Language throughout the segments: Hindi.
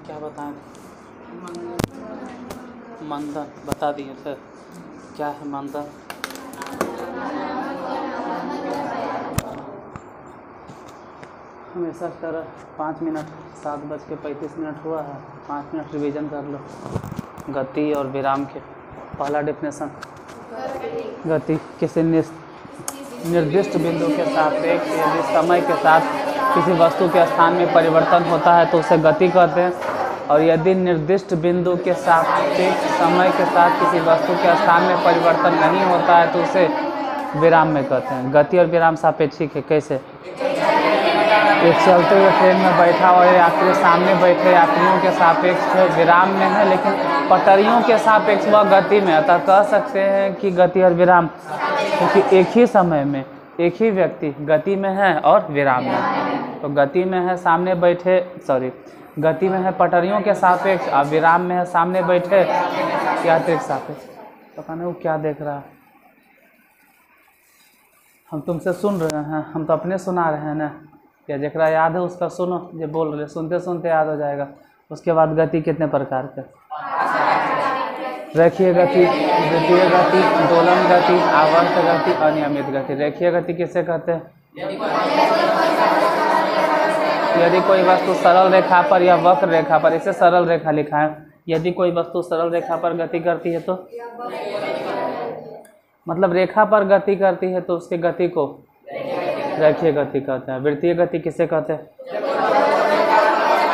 क्या बताएं? मंदन बता दिए थे। क्या है मंदन? हमेशा की तरह 5 मिनट 7:35 हुआ है। 5 मिनट रिवीजन कर लो गति और विराम के। पहला डेफिनेशन, गति किसी निर्दिष्ट बिंदु के सापेक्ष यदि समय के साथ किसी वस्तु के स्थान में परिवर्तन होता है तो उसे गति कहते हैं, और यदि निर्दिष्ट बिंदु के सापेक्ष समय के साथ किसी वस्तु के स्थान में परिवर्तन नहीं होता है तो उसे विराम में कहते हैं। गति और विराम सापेक्षिक है। कैसे? एक चलते हुए ट्रेन में बैठा और यात्री सामने बैठे यात्रियों के सापेक्ष विराम में है, लेकिन पटरियों के सापेक्ष वह गति में। अतः कह सकते हैं कि गति और विराम, क्योंकि एक ही समय में एक ही व्यक्ति गति में है और विराम में। तो गति में है सामने बैठे, गति में है पटरियों के सापेक्ष, और विराम में है सामने बैठे यात्री के सापेक्ष। तो कहना वो क्या देख रहा है? हम तुमसे सुन रहे हैं, हम तो अपने सुना रहे हैं ना। या जरा याद है उसका सुनो, जो बोल रहे, सुनते सुनते याद हो जाएगा। उसके बाद गति कितने प्रकार के? रेखीय गति, वृत्तीय गति, दोलन गति, आवर्त गति, अनियमित गति। रेखीय गति किसे कहते हैं? यदि कोई वस्तु सरल रेखा पर या वक्र रेखा पर, इसे सरल रेखा लिखा है। यदि कोई वस्तु सरल रेखा पर गति करती है तो मतलब रेखा पर गति करती है तो उसकी गति को रेखीय गति कहते हैं। वृत्तीय गति किसे कहते हैं?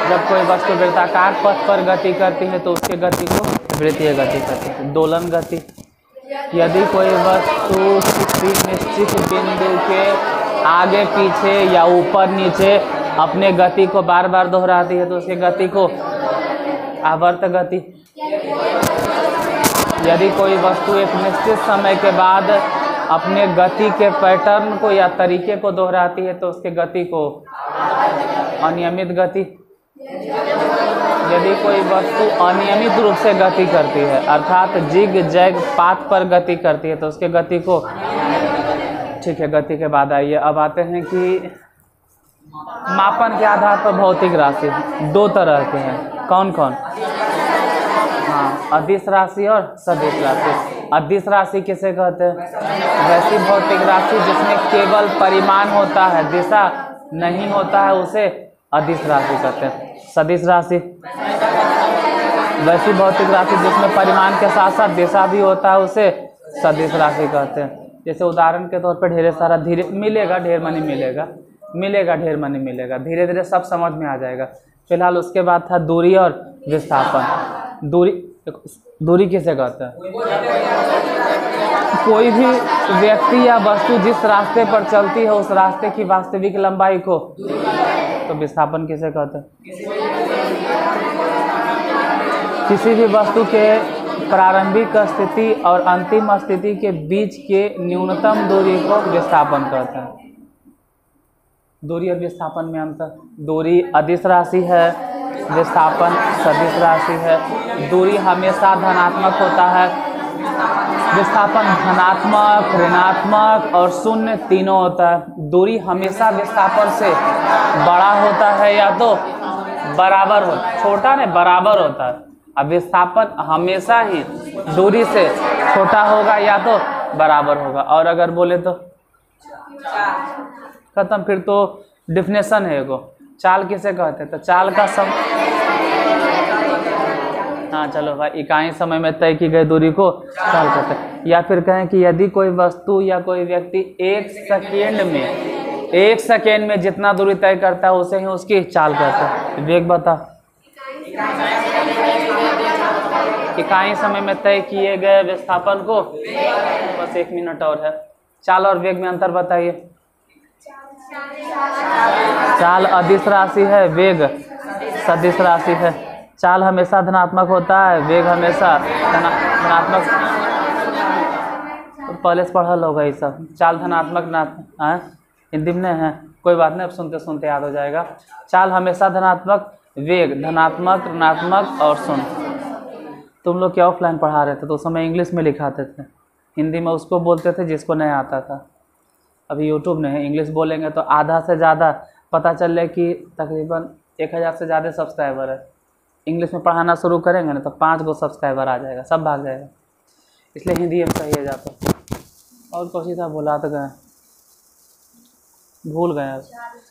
जब कोई वस्तु वृत्ताकार पथ पर गति करती है तो उसके गति को वृत्तीय गति कहते हैं। दोलन गति, यदि कोई वस्तु किसी निश्चित बिंदु के आगे पीछे या ऊपर नीचे अपने गति को बार बार दोहराती है तो उसकी गति को आवर्त गति। यदि कोई वस्तु एक निश्चित समय के बाद अपने गति के पैटर्न को या तरीके को दोहराती है तो उसके गति को अनियमित गति। यदि कोई वस्तु अनियमित रूप से गति करती है, अर्थात जिग जैग पाथ पर गति करती है तो उसके गति को, ठीक है। गति के बाद आइए, अब आते हैं कि मापन के आधार पर भौतिक राशि दो तरह के हैं। कौन कौन? हाँ, अदिश राशि और सदिश राशि। अदिश राशि किसे कहते हैं? वैसी भौतिक राशि जिसमें केवल परिमाण होता है, दिशा नहीं होता है, उसे अदिश राशि कहते हैं। सदिश राशि वैसी भौतिक राशि जिसमें परिमाण के साथ साथ दिशा भी होता है, उसे सदिश राशि कहते हैं। जैसे उदाहरण के तौर पर ढेर सारा धीरे मिलेगा, ढेर मनी मिलेगा, ढेर मनी मिलेगा, धीरे धीरे सब समझ में आ जाएगा। फिलहाल उसके बाद था दूरी और विस्थापन। दूरी किसे कहते हैं? कोई भी व्यक्ति या वस्तु जिस रास्ते पर चलती है उस रास्ते की वास्तविक लंबाई को। तो विस्थापन किसे कहते हैं? किसी भी वस्तु के प्रारंभिक स्थिति और अंतिम स्थिति के बीच के न्यूनतम दूरी को विस्थापन कहते हैं। दूरी और विस्थापन में अंतर। दूरी अदिश राशि है, विस्थापन सदिश राशि है। दूरी हमेशा धनात्मक होता है, विस्थापन धनात्मक, ऋणात्मक और शून्य तीनों होता है। दूरी हमेशा विस्थापन से बड़ा होता है या तो बराबर हो, छोटा नहीं बराबर होता है। अब विस्थापन हमेशा ही दूरी से छोटा होगा या तो बराबर होगा। और अगर बोले तो खत्म। फिर तो डिफिनेशन है एगो, चाल किसे कहते हैं? तो चाल का हाँ चलो भाई, इकाई समय में तय की गई दूरी को चाल कहते हैं। या फिर कहें कि यदि कोई वस्तु या कोई व्यक्ति एक सेकेंड में जितना दूरी तय करता है उसे ही उसकी चाल कहते हैं। वेग बता। इकाई समय में तय किए गए विस्थापन को, बस 1 मिनट और है। चाल और वेग में अंतर बताइए। चाल अदिश राशि है, वेग सदिश राशि है। चाल हमेशा धनात्मक होता है, वेग हमेशा धनात्मक। तो पहले से पढ़ल होगा ये सब। चाल धनात्मक हिंदी में है, कोई बात नहीं, अब सुनते सुनते याद हो जाएगा। चाल हमेशा धनात्मक, वेग धनात्मक, ऋणात्मक और शून्य। तुम लोग क्या ऑफलाइन पढ़ा रहे थे तो उस समय इंग्लिश में लिखाते थे, हिंदी में उसको बोलते थे जिसको नहीं आता था। अभी यूट्यूब में है, इंग्लिश बोलेंगे तो आधा से ज़्यादा पता चल रहा है कि तकरीबन 1000 से ज़्यादा सब्सक्राइबर है। इंग्लिश में पढ़ाना शुरू करेंगे ना तो 5 गो सब्सक्राइबर आ जाएगा, सब भाग जाएगा। इसलिए हिंदी में सही है जाता। और कोशिश था भुला तो गए, भूल गए।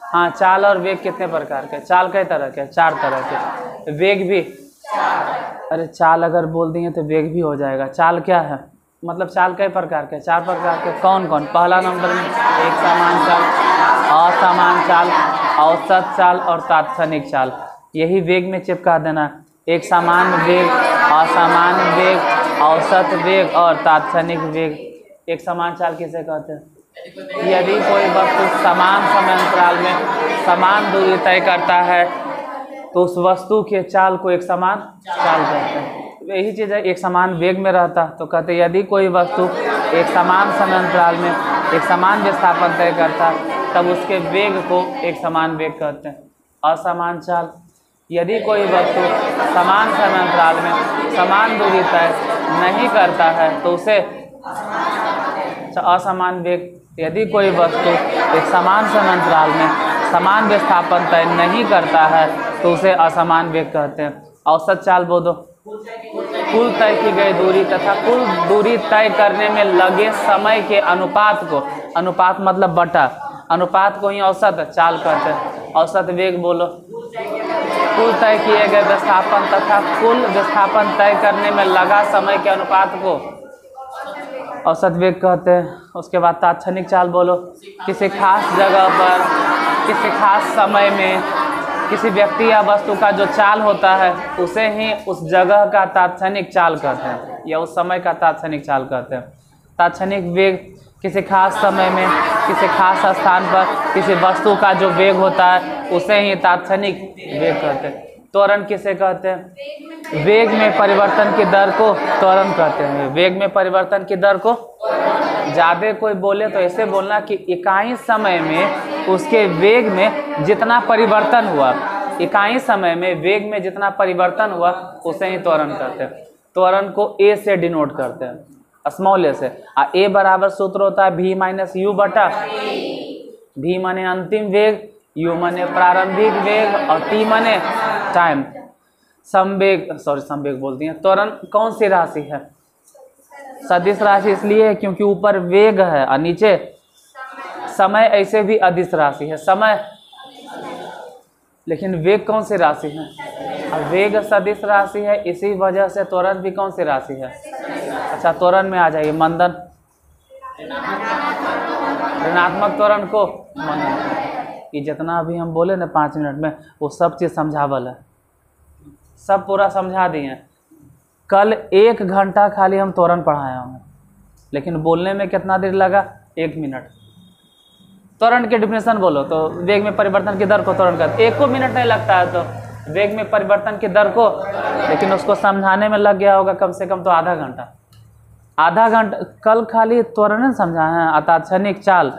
हाँ, चाल और वेग कितने प्रकार के? चाल कई तरह के? 4 तरह के। वेग भी? अरे चाल अगर बोल दिए तो वेग भी हो जाएगा। चाल क्या है? मतलब चाल कई प्रकार के? 4 प्रकार के। कौन कौन? पहला नंबर में एक समान चाल, असमान चाल, औसत चाल और तात्क्षणिक चाल। यही वेग में चिपका देना। एक समान वेग, असमान वेग, औसत वेग और तात्क्षणिक वेग। एक समान चाल किसे कहते हैं? यदि कोई वस्तु समान समय अंतराल में समान दूरी तय करता है तो उस वस्तु के चाल को एक समान चाल कहते हैं। यही चीज़ है, एक समान वेग में रहता तो कहते हैं यदि कोई वस्तु एक समान समय अंतराल में एक समान विस्थापन तय करता तब उसके वेग को एक समान वेग कहते हैं। असमान चाल, यदि कोई वस्तु समान समय अंतराल में समान दूरी तय नहीं करता है तो उसे असमान वेग। यदि कोई वस्तु एक समान समय अंतराल में समान विस्थापन तय नहीं करता है तो उसे असमान वेग कहते हैं। औसत चाल बोलो, कुल तय की गई दूरी तथा कुल दूरी तय करने में लगे समय के अनुपात को, अनुपात मतलब बटा, अनुपात को ही औसत चाल कहते हैं। औसत वेग बोलो, कुल तय किए गए विस्थापन तथा कुल विस्थापन तय करने में लगा समय के अनुपात को औसत वेग कहते हैं। उसके बाद तात्क्षणिक चाल बोलो, किसी खास जगह पर किसी खास समय में किसी व्यक्ति या वस्तु का जो चाल होता है उसे ही उस जगह का तात्क्षणिक चाल कहते हैं या उस समय का तात्क्षणिक चाल कहते हैं। तात्क्षणिक वेग, किसी खास समय में किसी खास स्थान पर किसी वस्तु का जो वेग होता है उसे ही तात्क्षणिक वेग कहते हैं। त्वरण किसे कहते हैं? वेग में परिवर्तन की दर को त्वरण कहते हैं। वेग में परिवर्तन की दर को, ज़्यादा कोई बोले तो ऐसे बोलना कि इकाई समय में उसके वेग में जितना परिवर्तन हुआ, इकाई समय में वेग में जितना परिवर्तन हुआ उसे ही त्वरण कहते हैं। त्वरण को ए से डिनोट करते हैं, स्मॉल ए से। ए बराबर सूत्र होता है v माइनस यू बटा, v माने अंतिम वेग, u माने प्रारंभिक वेग और t माने टाइम। संवेग, संवेग बोलती हैं। त्वरण कौन सी राशि है? सदिश राशि इसलिए है क्योंकि ऊपर वेग है और नीचे समय। ऐसे भी अदिश राशि है समय, लेकिन वेग कौन सी राशि है? और वेग सदिश राशि है, इसी वजह से त्वरण भी कौन सी राशि है? अच्छा, त्वरण में आ जाइए। मंदन, ऋणात्मक त्वरण को मंदन। ये जितना अभी हम बोले ना 5 मिनट में वो सब चीज़ समझावल है, सब पूरा समझा दिए। कल 1 घंटा खाली हम त्वरण पढ़ाए होंगे, लेकिन बोलने में कितना देर लगा? 1 मिनट। त्वरण के डिफिनेशन बोलो तो वेग में परिवर्तन की दर को त्वरण कहते हैं। 1 मिनट नहीं लगता है तो वेग में परिवर्तन की दर को, लेकिन उसको समझाने में लग गया होगा कम से कम तो आधा घंटा। आधा घंटा कल खाली त्वरण समझाए हैं। तात्क्षणिक चाल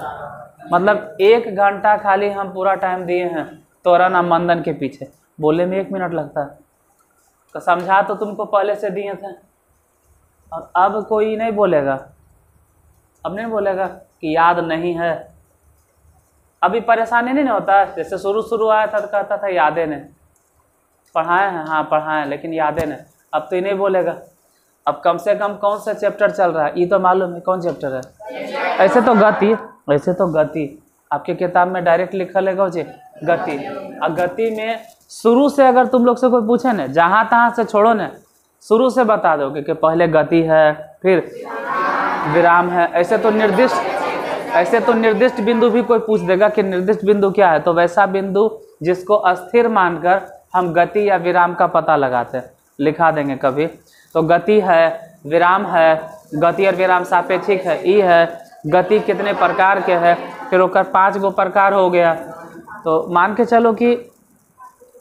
मतलब 1 घंटा खाली हम पूरा टाइम दिए हैं त्वरण और मंदन के पीछे। बोलने में 1 मिनट लगता है तो समझा तो तुमको पहले से दिए थे। और अब कोई नहीं बोलेगा, अब नहीं बोलेगा कि याद नहीं है। अभी परेशानी नहीं होता है, जैसे शुरू आया था तो कहता था यादें नहीं, पढ़ाए हैं, हाँ पढ़ाए हैं, लेकिन यादें नहीं। अब तो ये नहीं बोलेगा। अब कम से कम कौन सा चैप्टर चल रहा है ये तो मालूम है, कौन चैप्टर है? ऐसे तो गति आपके किताब में डायरेक्ट लिखल है जी, गति। और गति में शुरू से अगर तुम लोग से कोई पूछे ना, जहाँ तहाँ से छोड़ो ना, शुरू से बता दोगे कि पहले गति है फिर विराम है। ऐसे तो निर्दिष्ट बिंदु भी कोई पूछ देगा कि निर्दिष्ट बिंदु क्या है, तो वैसा बिंदु जिसको अस्थिर मानकर हम गति या विराम का पता लगाते हैं, लिखा देंगे कभी। तो गति है, विराम है, गति और विराम सापेक्षिक है, ई है। गति कितने प्रकार के है, फिर ओकर 5 गो प्रकार हो गया, तो मान के चलो कि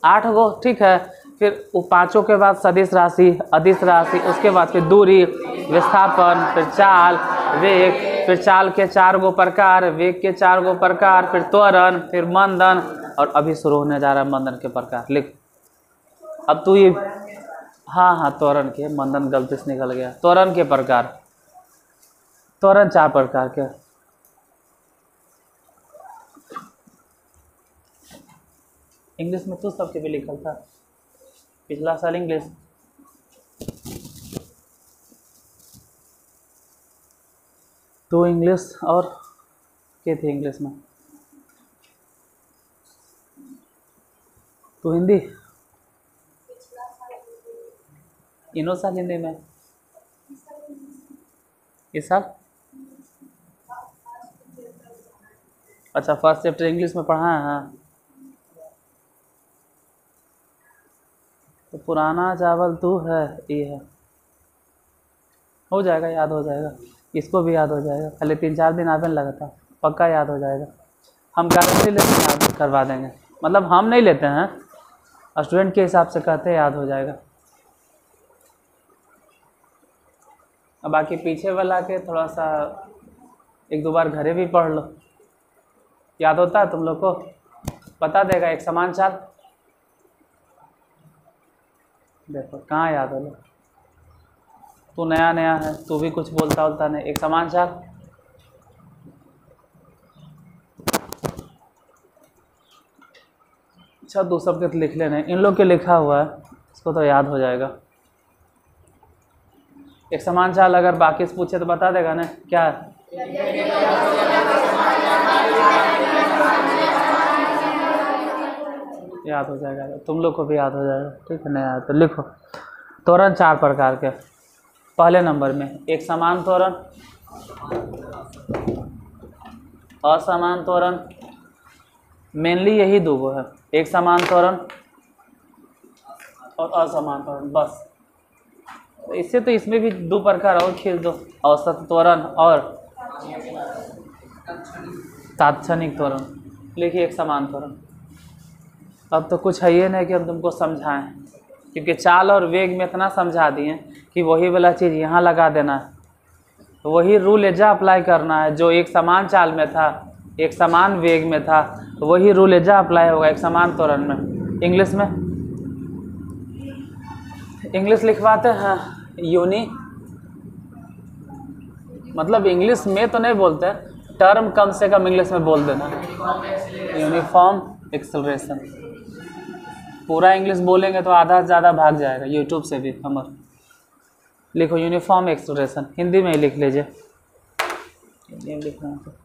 8 गो, ठीक है। फिर वो 5 के बाद सदिश राशि, अदिश राशि, उसके बाद फिर दूरी, विस्थापन, फिर चाल, वेग, फिर चाल के 4 गो प्रकार, वेग के 4 गो प्रकार, फिर त्वरण, फिर मंदन, और अभी शुरू होने जा रहा है मंदन के प्रकार। लिख अब तू ये, हाँ त्वरण के, मंदन गलती से निकल गया। त्वरण के प्रकार, त्वरण 4 प्रकार के। इंग्लिश में तू सबके भी लिखल था। पिछला साल इंग्लिश। तो इंग्लिश और क्या थे इंग्लिश में? तो हिंदी इनो साल हिंदी में इस साल। अच्छा फर्स्ट चैप्टर इंग्लिश में पढ़ा है। हाँ तो पुराना चावल तू है ये है, हो जाएगा, याद हो जाएगा, इसको भी याद हो जाएगा, खाली 3-4 दिन आवे लगा था, पक्का याद हो जाएगा। हम गारंटी लेते हैं याद करवा देंगे, मतलब हम नहीं लेते हैं, स्टूडेंट के हिसाब से कहते हैं याद हो जाएगा। अब बाकी पीछे वाला के थोड़ा सा 1-2 बार घरे भी पढ़ लो, याद होता है तुम लोग को, बता देगा। एक समान चाल देखो कहाँ याद हो, तू नया नया है, तू भी कुछ बोलता नहीं। एक समान चाल, अच्छा दो सबके तो लिख लेने, इन लोग के लिखा हुआ है, इसको तो याद हो जाएगा। एक समान चाल अगर बाकी से पूछे तो बता देगा ना क्या है? याद हो जाएगा, तुम लोग को भी याद हो जाएगा, ठीक है। नया तो लिखो। त्वरण 4 प्रकार के। पहले नंबर में एक समान त्वरण, असमान त्वरण, मेनली यही दो है, एक समान त्वरण और असमान त्वरण, बस। इससे तो इसमें भी 2 प्रकार और खींच दो, औसत त्वरण और तात्क्षणिक त्वरण। लिखिए एक समान त्वरण। अब तो कुछ है ये नहीं कि हम तुमको समझाएं, क्योंकि चाल और वेग में इतना समझा दिए कि वही वाला चीज़ यहाँ लगा देना है, तो वही रूल एजा अप्लाई करना है। जो एक समान चाल में था, एक समान वेग में था, तो वही रूल एजा अप्लाई होगा एक समान त्वरण में। इंग्लिश में इंग्लिश लिखवाते हैं यूनि, मतलब इंग्लिश में तो नहीं बोलते, टर्म कम से कम इंग्लिश में बोल देना, यूनिफॉर्म एक्सेलरेशन। पूरा इंग्लिश बोलेंगे तो आधा से ज़्यादा भाग जाएगा यूट्यूब से भी हमारे। लिखो यूनिफॉर्म एक्सेलरेशन, हिंदी में ही लिख लीजिए, हिंदी में लिखना है।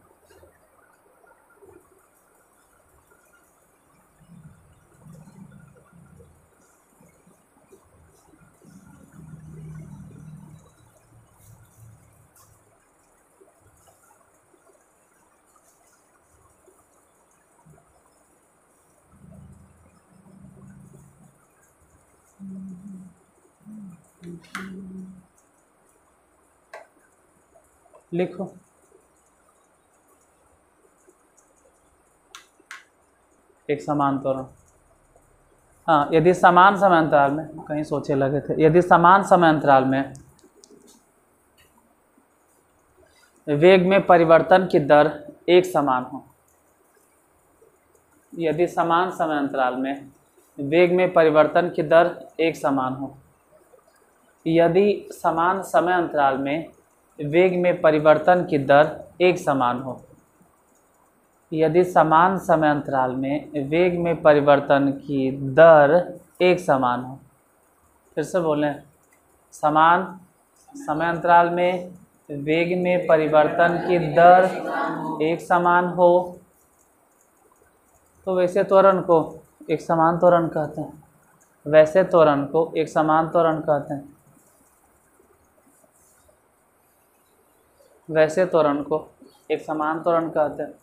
लिखो एक समान त्वरण। हाँ, यदि समान समय अंतराल में, कहीं सोचे लगे थे, यदि समान समय अंतराल में वेग में परिवर्तन की दर एक समान हो, यदि समान समय अंतराल में वेग में परिवर्तन की दर एक समान हो, यदि समान समय अंतराल में वेग में परिवर्तन की दर एक समान हो, यदि समान समय अंतराल में वेग में परिवर्तन की दर एक समान हो। फिर से बोलें, समान समय अंतराल में वेग में परिवर्तन की दर एक समान हो, तो वैसे त्वरण को एक समान त्वरण कहते हैं, वैसे त्वरण को एक समान त्वरण कहते हैं, वैसे त्वरण को एक समान त्वरण कहते हैं।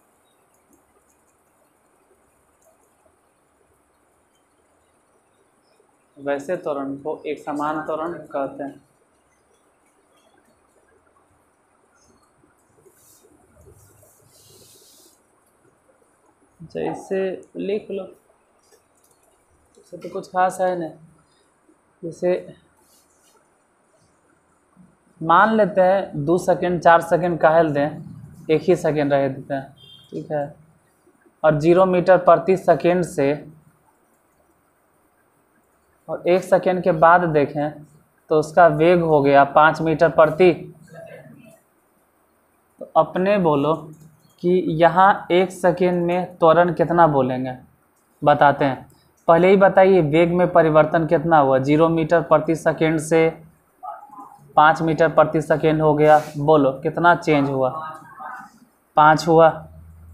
वैसे त्वरण को एक समान त्वरण कहते हैं। जैसे लिख लो, इससे तो कुछ खास है नहीं। जैसे मान लेते हैं 2 सेकेंड 4 सेकेंड काहेल दें, एक ही सेकेंड रह देते हैं, ठीक है। और 0 मीटर प्रति सेकेंड से, और 1 सेकेंड के बाद देखें तो उसका वेग हो गया 5 मीटर प्रति। तो अपने बोलो कि यहाँ 1 सेकेंड में त्वरण कितना बोलेंगे, बताते हैं। पहले ही बताइए वेग में परिवर्तन कितना हुआ, 0 मीटर प्रति सेकेंड से 5 मीटर प्रति सेकेंड हो गया। बोलो कितना चेंज हुआ, 5 हुआ।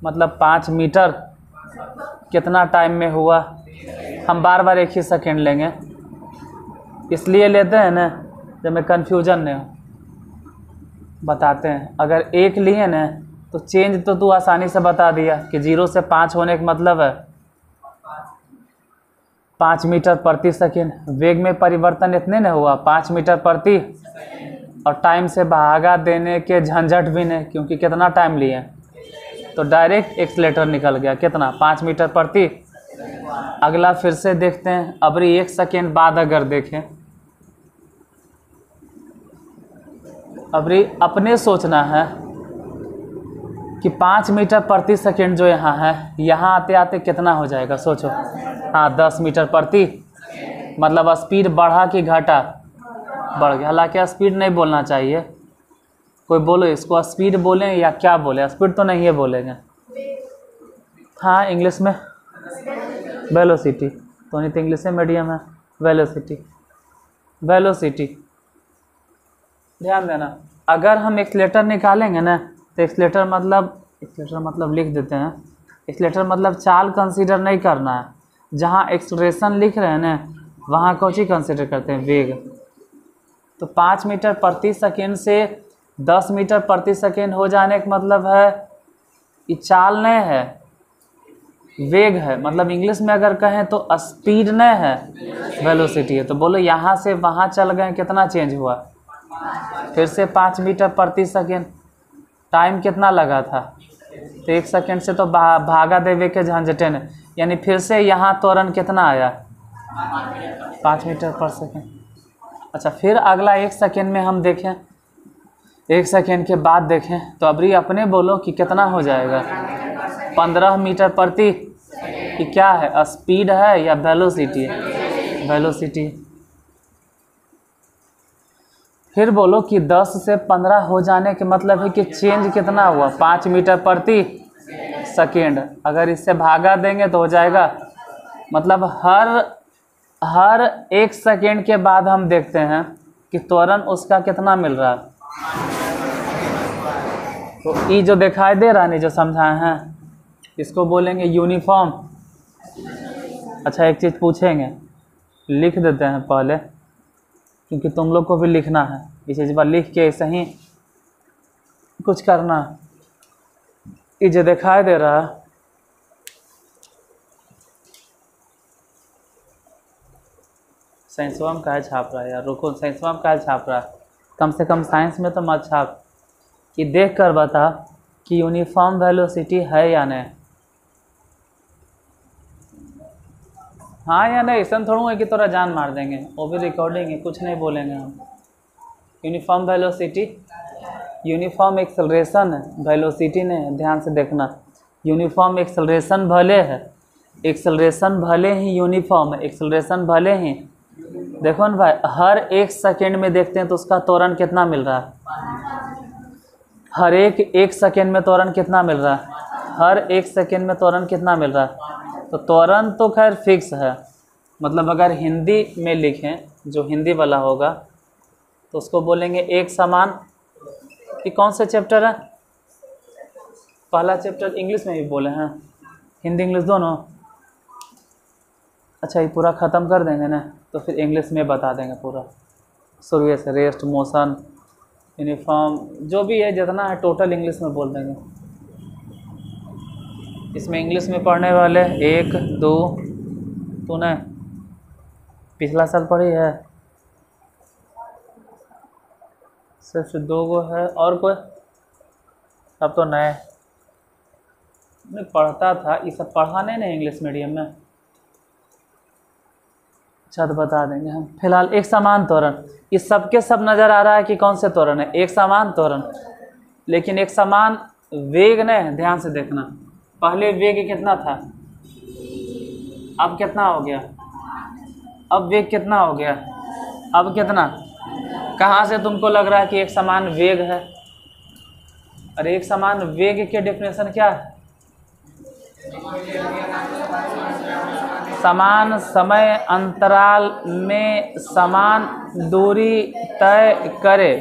मतलब 5 मीटर कितना टाइम में हुआ। हम बार बार एक ही सेकेंड लेंगे, इसलिए लेते हैं ना जब मैं कन्फ्यूजन नहीं हो। बताते हैं, अगर एक लिए ना तो चेंज तो तू आसानी से बता दिया कि 0 से 5 होने का मतलब है 5 मीटर प्रति सेकेंड। वेग में परिवर्तन इतने न हुआ 5 मीटर प्रति, और टाइम से भागा देने के झंझट भी नहीं, क्योंकि कितना टाइम लिए तो डायरेक्ट एक्सीलरेटर निकल गया कितना, 5 मीटर प्रति। अगला फिर से देखते हैं, अबरी 1 सेकेंड बाद अगर देखें, अबरी अपने सोचना है कि 5 मीटर प्रति सेकेंड जो यहाँ है, यहाँ आते आते कितना हो जाएगा सोचो। हाँ 10 मीटर प्रति, मतलब स्पीड बढ़ा कि घटा, बढ़ गया। हालांकि स्पीड नहीं बोलना चाहिए, कोई बोलो इसको स्पीड बोलें या क्या बोले, स्पीड तो नहीं है बोलेंगे। हाँ इंग्लिश में वेलोसिटी, तो नहीं तो इंग्लिश में मीडियम है वेलोसिटी। वेलोसिटी ध्यान देना, अगर हम एक्सीलरेटर निकालेंगे ना तो एक्सीलरेटर मतलब लिख देते हैं, एक्सीलरेटर मतलब चाल कंसीडर नहीं करना है। जहाँ एक्सीलरेशन लिख रहे हैं ना वहाँ कौन सी कंसीडर करते हैं, वेग। तो 5 मीटर प्रति सेकेंड से 10 मीटर प्रति सेकेंड हो जाने का मतलब है ये चाल नहीं है, वेग है। मतलब इंग्लिश में अगर कहें तो स्पीड नहीं है, वेलोसिटी है। तो बोलो यहाँ से वहाँ चल गए कितना चेंज हुआ, फिर से 5 मीटर प्रति सेकेंड। टाइम कितना लगा था, तो 1 सेकेंड से तो भागा देवे के झंझटे ने, यानी फिर से यहाँ त्वरण कितना आया 5 मीटर पर सेकेंड। अच्छा फिर अगला 1 सेकेंड में हम देखें, 1 सेकेंड के बाद देखें तो अबरी अपने बोलो कि कितना हो जाएगा, 15 मीटर प्रति। कि क्या है, स्पीड है या वेलोसिटी है, वेलोसिटी। फिर बोलो कि 10 से 15 हो जाने के मतलब है कि चेंज कितना हुआ, 5 मीटर प्रति सेकेंड। अगर इससे भागा देंगे तो हो जाएगा, मतलब हर 1 सेकेंड के बाद हम देखते हैं कि त्वरण उसका कितना मिल रहा है। तो ये जो दिखाई दे रहा है नहीं, जो समझाए हैं, इसको बोलेंगे यूनिफॉर्म। अच्छा एक चीज़ पूछेंगे, लिख देते हैं पहले, क्योंकि तुम लोग को भी लिखना है, इस चीज़ पर लिख के ऐसे ही कुछ करना। ये जो दिखाई दे रहा है, साइंसवा में काहे छाप रहा है यार, रुको, साइंसवा में काहे छाप रहा है, कम से कम साइंस में तो मत छाप। कि देख कर बता कि यूनिफॉर्म वेलोसिटी है या नहीं। हाँ या नहीं, ऐसा थोड़ा है कि तोरा जान मार देंगे, वो भी रिकॉर्डिंग है, कुछ नहीं बोलेंगे हम। यूनिफॉर्म वेलोसिटी, यूनिफॉर्म एक्सेलरेशन है, वेलोसिटी नहीं, ध्यान से देखना। यूनिफॉर्म एक्सेलरेशन भले है, एक्सेलरेशन भले ही यूनिफॉर्म है, एक्सेलरेशन भले ही। देखो ना भाई, हर 1 सेकेंड में देखते हैं तो उसका त्वरण कितना मिल रहा है, हर 1 सेकेंड में त्वरण कितना मिल रहा है, हर 1 सेकेंड में त्वरण कितना मिल रहा है। तो त्वरण तो खैर फिक्स है, मतलब अगर हिंदी में लिखें, जो हिंदी वाला होगा तो उसको बोलेंगे एक समान। ये कौन से चैप्टर है, पहला चैप्टर इंग्लिश में भी बोले हैं, हिंदी इंग्लिश दोनों। अच्छा ये पूरा ख़त्म कर देंगे ना तो फिर इंग्लिश में बता देंगे पूरा शुरू से, रेस्ट, मोशन, यूनिफॉर्म, जो भी है जितना है टोटल इंग्लिश में बोल देंगे। इसमें इंग्लिश में पढ़ने वाले 1 2 तूने पिछला साल पढ़ी है, सिर्फ 2 गो है, और कोई अब तो नए मैं पढ़ता था, ये सब पढ़ा नहीं ना इंग्लिश मीडियम में। अच्छा तो बता देंगे हम। फिलहाल एक समान त्वरण, ये सबके सब नज़र आ रहा है कि कौन से त्वरण है, एक समान त्वरण, लेकिन एक समान वेग नहीं। ध्यान से देखना, पहले वेग कितना था, अब कितना हो गया, अब वेग कितना हो गया, अब कितना। कहाँ से तुमको लग रहा है कि एक समान वेग है? अरे एक समान वेग के डेफिनेशन क्या है? समान समय अंतराल में समान दूरी तय करे।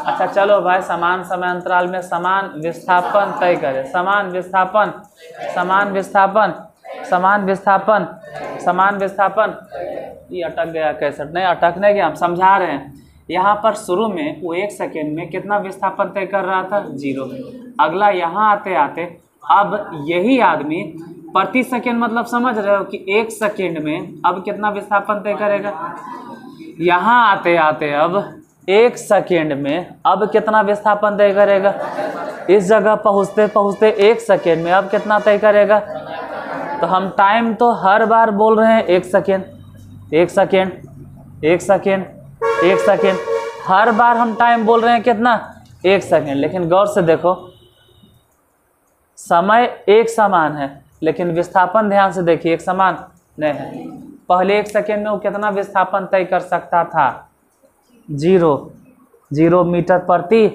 अच्छा चलो भाई, समान समय अंतराल में समान विस्थापन तय करे। समान विस्थापन, समान विस्थापन, समान विस्थापन, समान विस्थापन। ये अटक गया कैसेट? नहीं अटकने गया, हम समझा रहे हैं। यहाँ पर शुरू में वो 1 सेकेंड में कितना विस्थापन तय कर रहा था? 0। अगला यहाँ आते आते अब यही आदमी प्रति सेकेंड, मतलब समझ रहे हो कि 1 सेकेंड में अब कितना विस्थापन तय करेगा? यहाँ आते आते अब 1 सेकेंड में अब कितना विस्थापन तय करेगा? इस जगह पहुँचते पहुँचते 1 सेकेंड में अब कितना तय करेगा? तो हम टाइम तो हर बार बोल रहे हैं 1 सेकेंड, 1 सेकेंड, 1 सेकेंड, 1 सेकेंड, हर बार हम टाइम बोल रहे हैं कितना? 1 सेकेंड। लेकिन गौर से देखो, समय एक समान है लेकिन विस्थापन ध्यान से देखिए एक समान नहीं है। पहले 1 सेकेंड में वो कितना विस्थापन तय कर सकता था? 0 मीटर प्रति,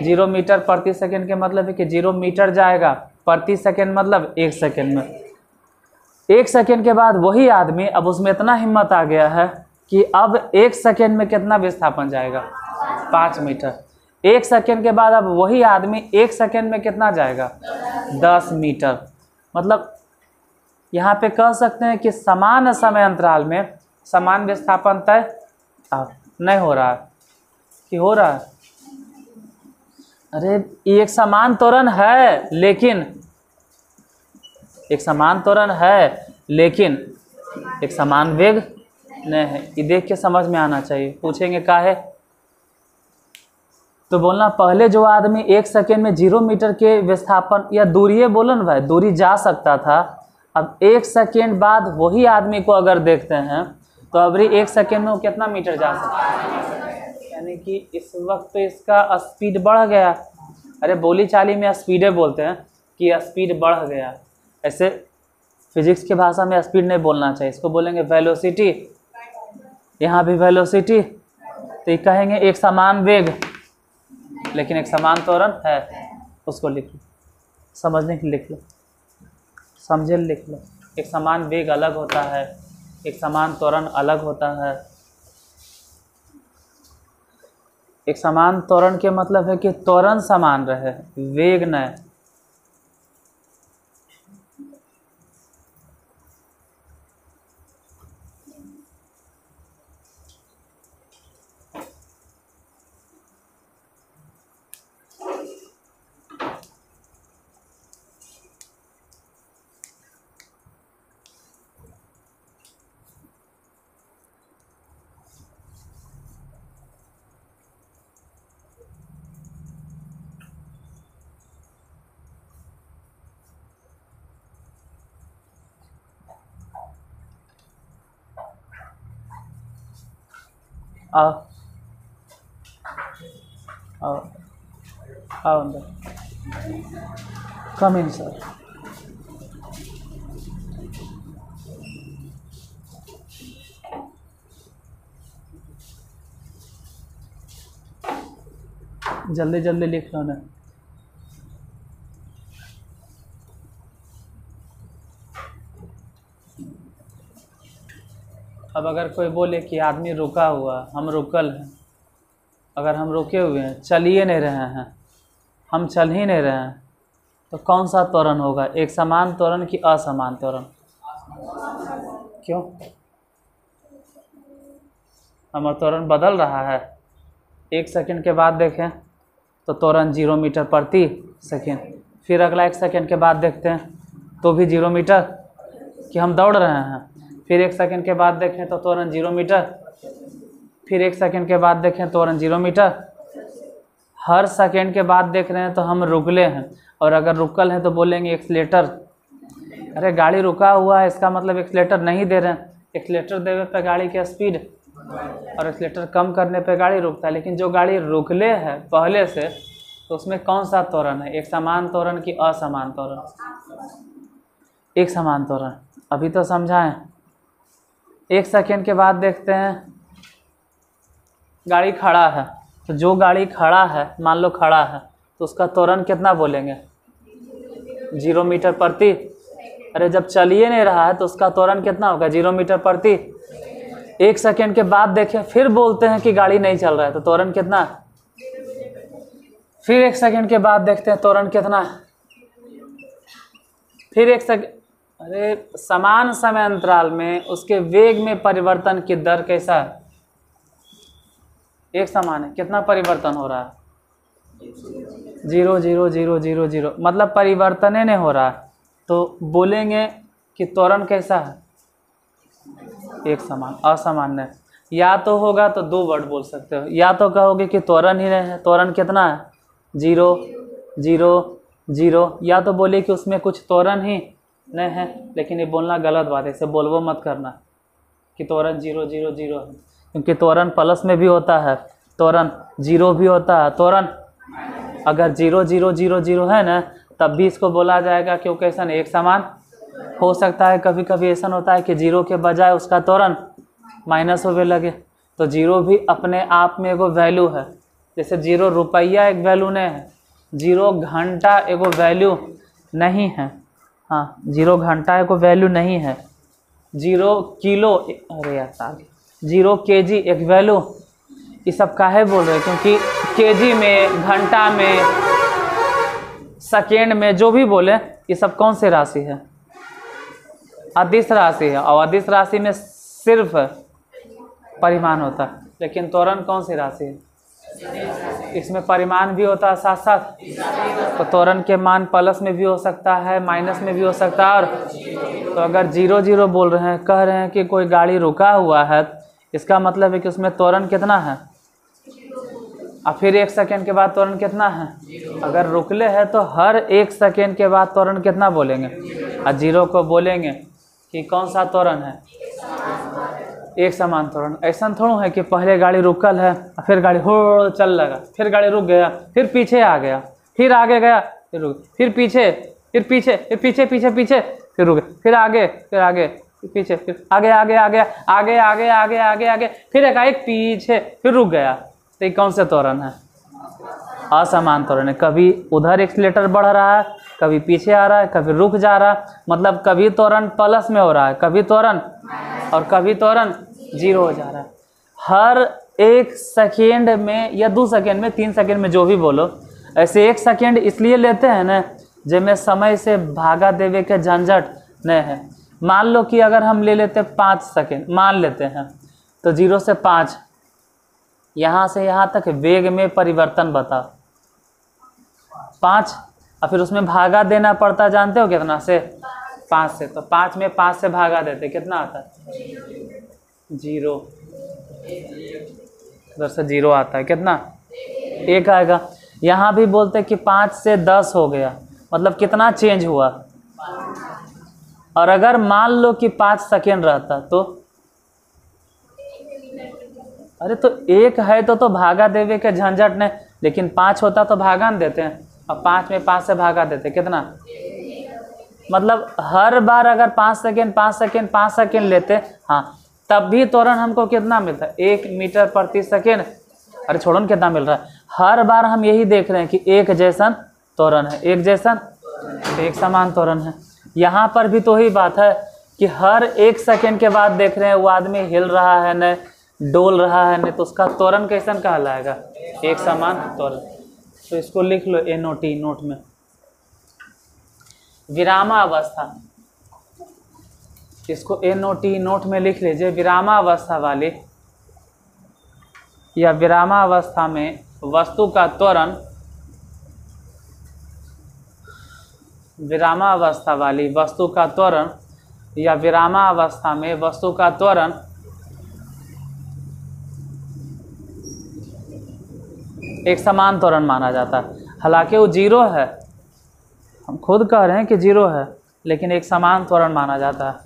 0 मीटर प्रति सेकेंड के मतलब है कि 0 मीटर जाएगा प्रति सेकेंड, मतलब 1 सेकेंड में। 1 सेकेंड के बाद वही आदमी, अब उसमें इतना हिम्मत आ गया है कि अब 1 सेकेंड में कितना विस्थापन जाएगा? 5 मीटर। 1 सेकेंड के बाद अब वही आदमी 1 सेकेंड में कितना जाएगा? 10 मीटर। मतलब यहाँ पे कह सकते हैं कि समान समय अंतराल में समान विस्थापन तय नहीं हो रहा है कि हो रहा है? अरे ये एक समान त्वरण है, लेकिन एक समान त्वरण है लेकिन एक समान वेग नहीं है। ये देख के समझ में आना चाहिए। पूछेंगे काहे? तो बोलना पहले जो आदमी 1 सेकेंड में 0 मीटर के विस्थापन या दूरी, बोलो ना भाई, दूरी जा सकता था, अब 1 सेकेंड बाद वही आदमी को अगर देखते हैं तो अभी 1 सेकेंड में वो कितना मीटर जा सकता है? यानी कि इस वक्त इसका स्पीड बढ़ गया। अरे बोली चाली में स्पीडे बोलते हैं कि स्पीड बढ़ गया। ऐसे फिजिक्स की भाषा में स्पीड नहीं बोलना चाहिए, इसको बोलेंगे वेलोसिटी। यहाँ भी वेलोसिटी, तो ये कहेंगे एक समान वेग लेकिन एक समान त्वरण है। उसको लिख लो, समझने के लिख लो, समझे लिख लो। एक समान वेग अलग होता है, एक समान त्वरण अलग होता है। एक समान त्वरण के मतलब है कि त्वरण समान रहे, वेग नहीं। आओ आओ आओ अंदर, कम इन सर। जल्दी जल्दी लिख लो ना। अब अगर कोई बोले कि आदमी रुका हुआ, हम रुकल हैं, अगर हम रुके हुए हैं, चल ही नहीं रहे हैं, हम चल ही नहीं रहे हैं, तो कौन सा त्वरण होगा? एक समान त्वरण कि असमान त्वरण? क्यों? हमारा त्वरण बदल रहा है। 1 सेकेंड के बाद देखें तो त्वरण 0 मीटर प्रति सेकेंड, फिर अगला 1 सेकेंड के बाद देखते हैं तो भी 0 मीटर कि हम दौड़ रहे हैं। फिर 1 सेकेंड के बाद देखें तो त्वरण 0 मीटर, फिर 1 सेकेंड के बाद देखें त्वरण 0 मीटर। हर सेकेंड के बाद देख रहे हैं तो हम रुकले हैं, और अगर रुकल हैं तो बोलेंगे एक्सीलेटर। अरे गाड़ी रुका हुआ है, इसका मतलब एक्सीलेटर नहीं दे रहे हैं। एक्सीलेटर देने पे गाड़ी की स्पीड और एक्सीलेटर कम करने पे गाड़ी रुकता है। लेकिन जो गाड़ी रुकले है पहले से, तो उसमें कौन सा त्वरण है? एक समान त्वरण कि असमान त्वरण? एक समान त्वरण। अभी तो समझाएं। 1 सेकेंड के बाद देखते हैं गाड़ी खड़ा है, तो जो गाड़ी खड़ा है, मान लो खड़ा है, तो उसका त्वरण कितना बोलेंगे? 0 मीटर प्रति अरे जब चलिए नहीं रहा है तो उसका त्वरण कितना होगा? 0 मीटर प्रति। 1 सेकेंड के बाद देखें फिर बोलते हैं कि गाड़ी नहीं चल रहा है तो त्वरण कितना है? फिर 1 सेकेंड के बाद देखते हैं त्वरण कितना है, फिर 1 सेकेंड। अरे समान समय अंतराल में उसके वेग में परिवर्तन की दर कैसा है? एक समान है। कितना परिवर्तन हो रहा है? 0 0 0 0 0, मतलब परिवर्तन ही नहीं हो रहा है। तो बोलेंगे कि त्वरण कैसा है? एक समान। असामान्य या तो होगा तो 2 वर्ड बोल सकते हो, या तो कहोगे कि त्वरण ही नहीं है। त्वरण कितना है? 0 0 0, या तो बोले कि उसमें कुछ त्वरण ही नहीं है। लेकिन ये बोलना गलत बात है, इसे बोलवो मत करना कि त्वरण 0 0 0 है, क्योंकि त्वरण प्लस में भी होता है, त्वरण 0 भी होता है। त्वरण अगर 0 0 0 0 है ना, तब भी इसको बोला जाएगा कि वो कैसा नहीं, एक समान हो सकता है। कभी कभी ऐसा होता है कि 0 के बजाय उसका त्वरण माइनस होने लगे, तो 0 भी अपने आप में एगो वैल्यू है। जैसे 0 रुपया एक वैल्यू नहीं है, 0 घंटा एगो वैल्यू नहीं है। हाँ, 0 घंटा एगो वैल्यू नहीं है। 0 किलो, अरे यार 0 केजी एक वैल्यू। ये सब काहे बोल रहे हैं? क्योंकि केजी में, घंटा में, सेकेंड में जो भी बोले, ये सब कौन सी राशि है? अदिश राशि है। और अदिश राशि में सिर्फ परिमाण होता है। लेकिन त्वरण कौन सी राशि है? इसमें परिमाण भी होता है साथ साथ। तो त्वरण के मान प्लस में भी हो सकता है, माइनस में भी हो सकता है। और तो अगर 0 0 बोल रहे हैं, कह रहे हैं कि कोई गाड़ी रुका हुआ है, इसका मतलब है कि उसमें त्वरण कितना है? और फिर 1 सेकेंड के बाद त्वरण कितना है? अगर रुकले है तो हर 1 सेकेंड के बाद त्वरण कितना बोलेंगे? और 0 को बोलेंगे कि कौन सा त्वरण है? एक समान त्वरण। ऐसा थोड़ा है कि पहले गाड़ी रुकल है, फिर गाड़ी हो चल लगा, फिर गाड़ी रुक गया, फिर पीछे आ गया, फिर आगे गया, फिर रुक, फिर पीछे, फिर पीछे, फिर पीछे पीछे पीछे, फिर रुक, फिर आगे, फिर आगे, फिर पीछे, फिर आगे आगे आगे आगे आगे आगे आगे आगे, फिर एकाएक पीछे, फिर रुक गया। तो ये कौन से त्वरण है? असमान त्वरण है। कभी उधर एक्सीलेटर बढ़ रहा है, कभी पीछे आ रहा है, कभी रुक जा रहा है। मतलब कभी त्वरण प्लस में हो रहा है, कभी त्वरण, और कभी त्वरण 0 हो जा रहा है। हर 1 सेकेंड में या 2 सेकेंड में, 3 सेकेंड में, जो भी बोलो। ऐसे 1 सेकेंड इसलिए लेते हैं ना, जिसमें समय से भागा देवे के झंझट नहीं है। मान लो कि अगर हम ले लेते 5 सेकेंड, मान लेते हैं, तो 0 से 5, यहाँ से यहाँ तक वेग में परिवर्तन बता 5, और फिर उसमें भागा देना पड़ता, जानते हो कितना से? 5 से। तो 5 में 5 से भागा देते, कितना आता है? 0। उधर से 0 आता है, कितना? 1 आएगा। यहाँ भी बोलते कि 5 से 10 हो गया, मतलब कितना चेंज हुआ? और अगर मान लो कि 5 सेकेंड रहता तो, अरे तो 1 है तो भागा देवे के झंझट नहीं, लेकिन 5 होता तो भागा न देते हैं, और 5 में 5 से भागा देते, कितना? मतलब हर बार अगर 5 सेकेंड 5 सेकेंड 5 सेकेंड लेते, हाँ, तब भी त्वरण हमको कितना मिलता है? 1 मीटर प्रति सेकेंड। अरे छोड़ो न, कितना मिल रहा है? हर बार हम यही देख रहे हैं कि एक जैसन त्वरण है, एक जैसन, एक समान त्वरण है। यहाँ पर भी तो ही बात है कि हर 1 सेकेंड के बाद देख रहे हैं वो आदमी हिल रहा है न, डोल रहा है न, तो उसका त्वरण कैसन कहलाएगा? एक समान त्वरण। तो इसको लिख लो NOT, नोट में। विरामावस्था, इसको NOT नोट में लिख लीजिए। विरामावस्था वाली या विरामावस्था में वस्तु का त्वरण, विरामावस्था वाली वस्तु का त्वरण या विरामावस्था में वस्तु का त्वरण एक समान त्वरण माना जाता है। हालांकि वो 0 है, हम खुद कह रहे हैं कि 0 है, लेकिन एक समान त्वरण माना जाता है।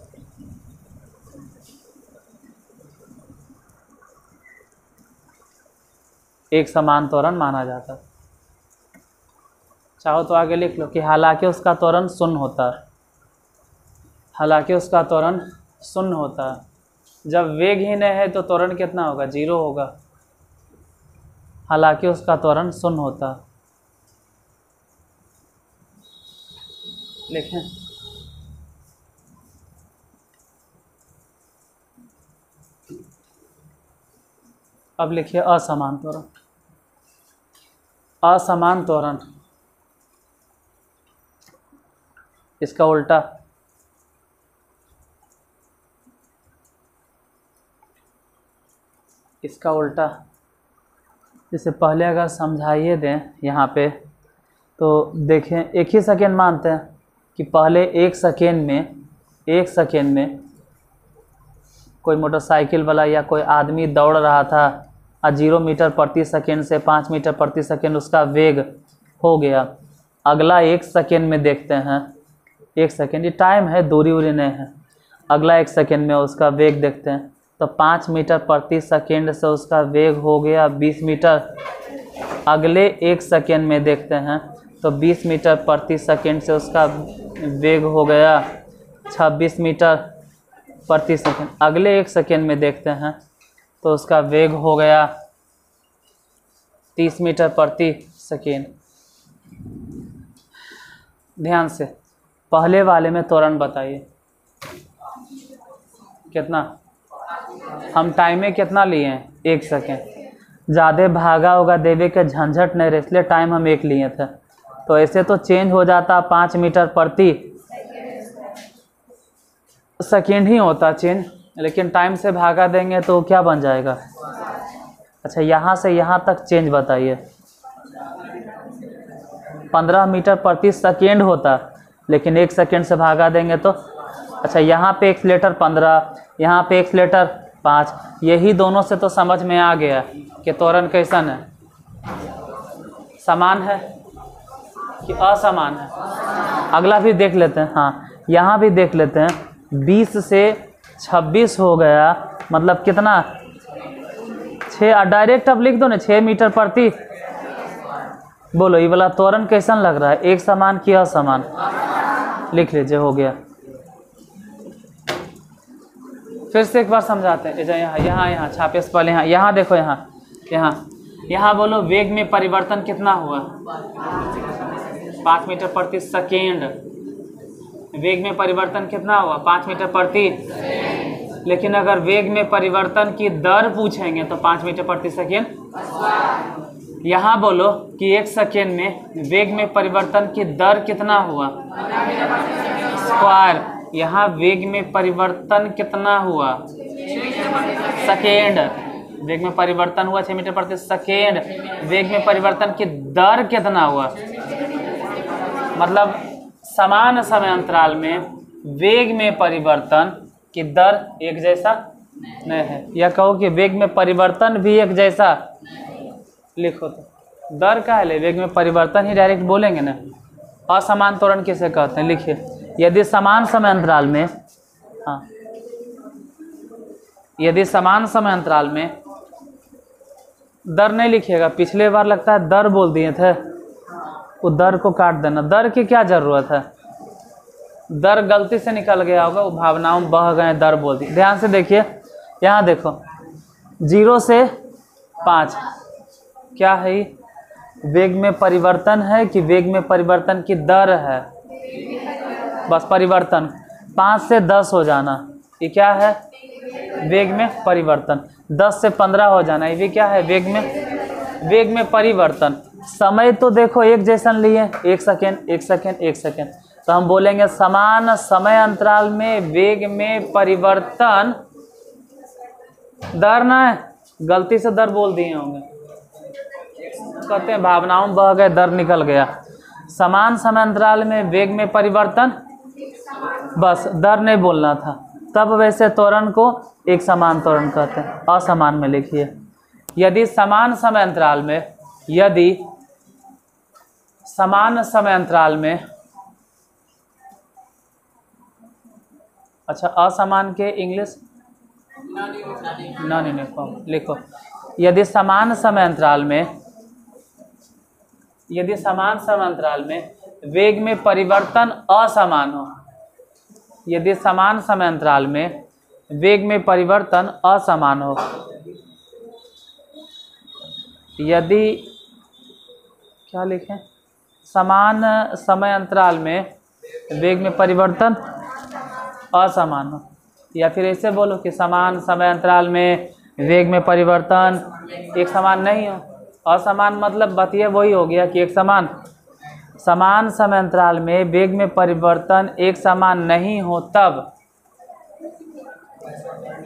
एक समान त्वरण माना जाता है। चाहो तो आगे लिख लो कि हालांकि उसका त्वरण शून्य होता है, हालांकि उसका त्वरण शून्य होता है। जब वेग ही नहीं है तो त्वरण कितना होगा? 0 होगा। हालांकि उसका त्वरण शून्य होता है। लिखें अब लिखिए असमान त्वरण। असमान त्वरण, इसका उल्टा। इसका उल्टा जैसे पहले अगर समझाइए दें यहाँ पे, तो देखें 1 ही सेकेंड मानते हैं कि पहले 1 सेकेंड में कोई मोटरसाइकिल वाला या कोई आदमी दौड़ रहा था और 0 मीटर प्रति सेकेंड से 5 मीटर प्रति सेकेंड उसका वेग हो गया। अगला 1 सेकेंड में देखते हैं, 1 सेकेंड ये टाइम है, दूरी उरी नहीं है। अगला 1 सेकेंड में उसका वेग देखते हैं, तो 5 मीटर प्रति सेकेंड से उसका वेग हो गया 20 मीटर। अगले 1 सेकेंड में देखते हैं तो 20 मीटर प्रति सेकेंड से उसका वेग हो गया 26 मीटर प्रति सेकेंड। अगले 1 सेकेंड में देखते हैं तो उसका वेग हो गया 30 मीटर प्रति सेकेंड। ध्यान से पहले वाले में त्वरण बताइए कितना। हम टाइम में कितना लिए हैं? 1 सेकेंड। ज़्यादा भागा होगा देवे के झंझट नहीं रहे, इसलिए टाइम हम 1 लिए थे। तो ऐसे तो चेंज हो जाता 5 मीटर प्रति सेकेंड ही होता चेंज, लेकिन टाइम से भागा देंगे तो क्या बन जाएगा? अच्छा, यहाँ से यहाँ तक चेंज बताइए। 15 मीटर प्रति सेकेंड होता, लेकिन 1 सेकेंड से भागा देंगे तो। अच्छा, यहाँ पे एक्सीलेटर 15, यहाँ पे एक्सीलेटर 5। यही दोनों से तो समझ में आ गया कि त्वरण कैसन है, समान है कि असमान है। अगला भी देख लेते हैं। हाँ, यहाँ भी देख लेते हैं। 20 से 26 हो गया, मतलब कितना? 6। डायरेक्ट अब लिख दो ना, 6 मीटर प्रति। बोलो ये वाला त्वरण कैसन लग रहा है, एक समान कि असमान? लिख लीजिए, हो गया। फिर से एक बार समझाते हैं। यहाँ छापे से पहले यहाँ देखो, यहाँ बोलो वेग में परिवर्तन कितना हुआ? 5 मीटर प्रति सेकेंड। वेग में परिवर्तन कितना हुआ? 5 मीटर प्रति। लेकिन अगर वेग में परिवर्तन की दर पूछेंगे तो 5 मीटर प्रति सेकेंड। यहाँ बोलो कि 1 सेकेंड में वेग में परिवर्तन की दर कितना हुआ? स्क्वायर। यहाँ वेग में परिवर्तन कितना हुआ? सेकेंड। वेग में परिवर्तन हुआ 6 मीटर प्रति सेकेंड। वेग में परिवर्तन की दर कितना हुआ? मतलब समान समय अंतराल में वेग में परिवर्तन की दर एक जैसा नहीं है। या कहो कि वेग में परिवर्तन भी एक जैसा। लिखो तो दर का है, वेग में परिवर्तन ही डायरेक्ट बोलेंगे ना। असमान त्वरण किसे कहते हैं? लिखिए, यदि समान समय अंतराल में, हाँ, यदि समान समय अंतराल में दर नहीं लिखिएगा। पिछले बार लगता है दर बोल दिए थे, वो दर को काट देना। दर की क्या जरूरत है? दर गलती से निकल गया होगा, वो भावनाओं बह गए, दर बोल दी। ध्यान से देखिए, यहाँ देखो 0 से 5 क्या है? वेग में परिवर्तन है कि वेग में परिवर्तन की दर है? बस परिवर्तन। 5 से 10 हो जाना, ये क्या है? वेग में परिवर्तन। 10 से 15 हो जाना, ये भी क्या है? वेग में परिवर्तन। समय तो देखो एक जैसन लिए, 1 सेकेंड 1 सेकेंड 1 सेकेंड। तो हम बोलेंगे समान समय अंतराल में वेग में परिवर्तन दर ना, गलती से दर बोल दिए होंगे, कहते हैं भावनाओं बह गए, दर निकल गया। समान समय अंतराल में वेग में परिवर्तन, बस दर नहीं बोलना था। तब वैसे त्वरण को एक समान त्वरण कहते हैं। असमान में लिखिए, यदि समान समय अंतराल में, यदि समान समय अंतराल में, अच्छा असमान के इंग्लिश नहीं लिखो। यदि समान समय अंतराल में, यदि समान समय अंतराल में वेग में परिवर्तन असमान हो, यदि समान समय अंतराल में वेग में परिवर्तन असमान हो, यदि क्या लिखें? समान समय अंतराल में वेग में परिवर्तन असमान हो, या फिर ऐसे बोलो कि समान समय अंतराल में वेग में परिवर्तन एक समान नहीं हो। असमान मतलब बतिए वही हो गया कि एक समान, समान समयांतराल में वेग में परिवर्तन एक समान नहीं हो तब,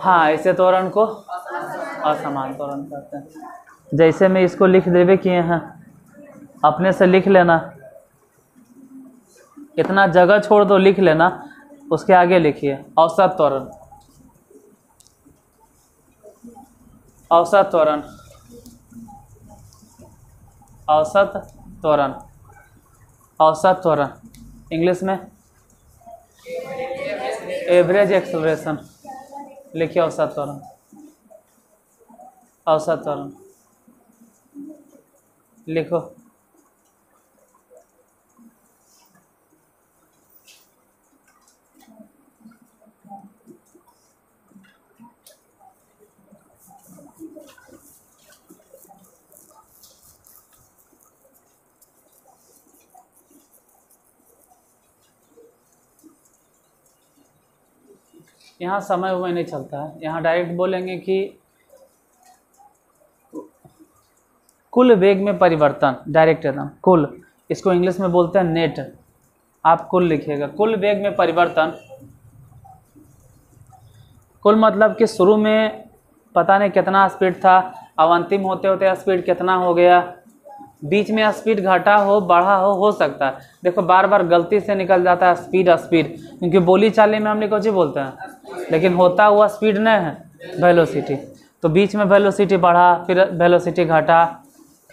हाँ ऐसे त्वरण को असमान त्वरण कहते हैं। जैसे मैं इसको लिख देवे किए हैं, अपने से लिख लेना, इतना जगह छोड़ दो लिख लेना, उसके आगे लिखिए औसत त्वरण, औसत त्वरण, औसत त्वरण, औसत त्वरण, इंग्लिश में एवरेज एक्सेलरेशन, लिखिए औसत त्वरण, औसत त्वरण लिखो। यहाँ समय हुआ नहीं चलता है, यहाँ डायरेक्ट बोलेंगे कि कुल वेग में परिवर्तन, डायरेक्ट एकदम कुल, इसको इंग्लिश में बोलते हैं नेट, आप कुल लिखिएगा। कुल वेग में परिवर्तन, कुल मतलब कि शुरू में पता नहीं कितना स्पीड था, अब अंतिम होते होते स्पीड कितना हो गया, बीच में स्पीड घटा हो बढ़ा हो सकता है। देखो बार बार गलती से निकल जाता है स्पीड स्पीड, क्योंकि बोली चाली में हम लोग कुछ ही बोलते हैं, लेकिन होता हुआ स्पीड नहीं है वेलोसिटी। तो बीच में वेलोसिटी बढ़ा, फिर वेलोसिटी घटा,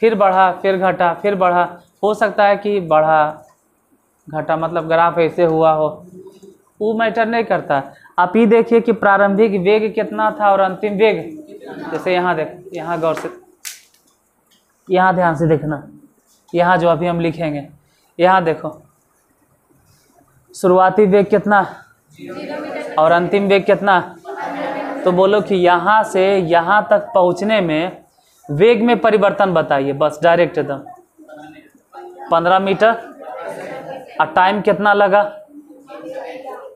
फिर बढ़ा, फिर घटा, फिर बढ़ा, हो सकता है कि बढ़ा घटा मतलब ग्राफ ऐसे हुआ हो, वो मैटर नहीं करता। आप ये देखिए कि प्रारंभिक वेग कितना था और अंतिम वेग, जैसे यहाँ देख, यहाँ गौर से, यहाँ ध्यान से देखना, यहाँ जो अभी हम लिखेंगे, यहाँ देखो शुरुआती वेग कितना और अंतिम वेग कितना, तो बोलो कि यहाँ से यहाँ तक पहुँचने में वेग में परिवर्तन बताइए, बस डायरेक्ट एकदम 15 मीटर, और टाइम कितना लगा,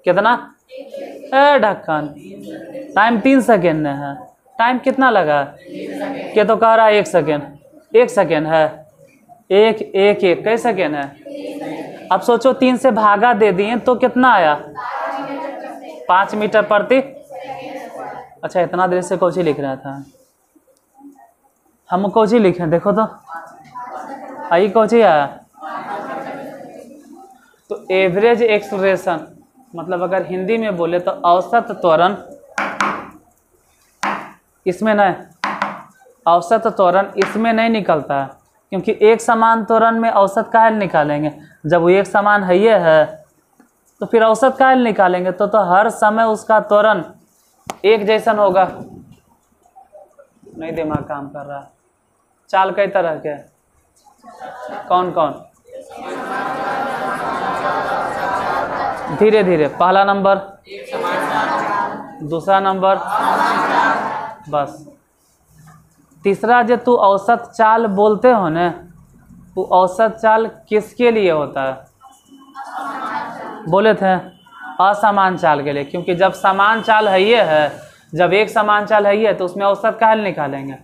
कितना ढक्कन, टाइम 3 सेकेंड है, टाइम कितना लगा, क्या तो कह रहा है 1 सेकेंड, 1 सेकेंड है, एक एक एक कई सेकेंड है। अब सोचो 3 से भागा दे दिए तो कितना आया, 5 मीटर प्रति, अच्छा इतना देर से कौची लिख रहा था, हम कौची लिखे देखो तो, आई कौची आया, तो एवरेज एक्सेलरेशन मतलब अगर हिंदी में बोले तो औसत त्वरण, इसमें नहीं, औसत त्वरण इसमें नहीं निकलता है, क्योंकि एक समान त्वरण में औसत काहे निकालेंगे, जब वो एक समान है ये है तो फिर औसत काहे निकालेंगे, तो हर समय उसका त्वरण एक जैसन होगा। नहीं दिमाग काम कर रहा है। चाल कई तरह के, कौन कौन, धीरे धीरे, पहला नंबर, दूसरा नंबर, बस तीसरा जो तू औसत चाल बोलते हो ना, वो औसत चाल किसके लिए होता है, बोले थे असमान चाल के लिए, क्योंकि जब समान चाल है ये है, जब एक समान चाल है ये तो उसमें औसत काहे निकालेंगे,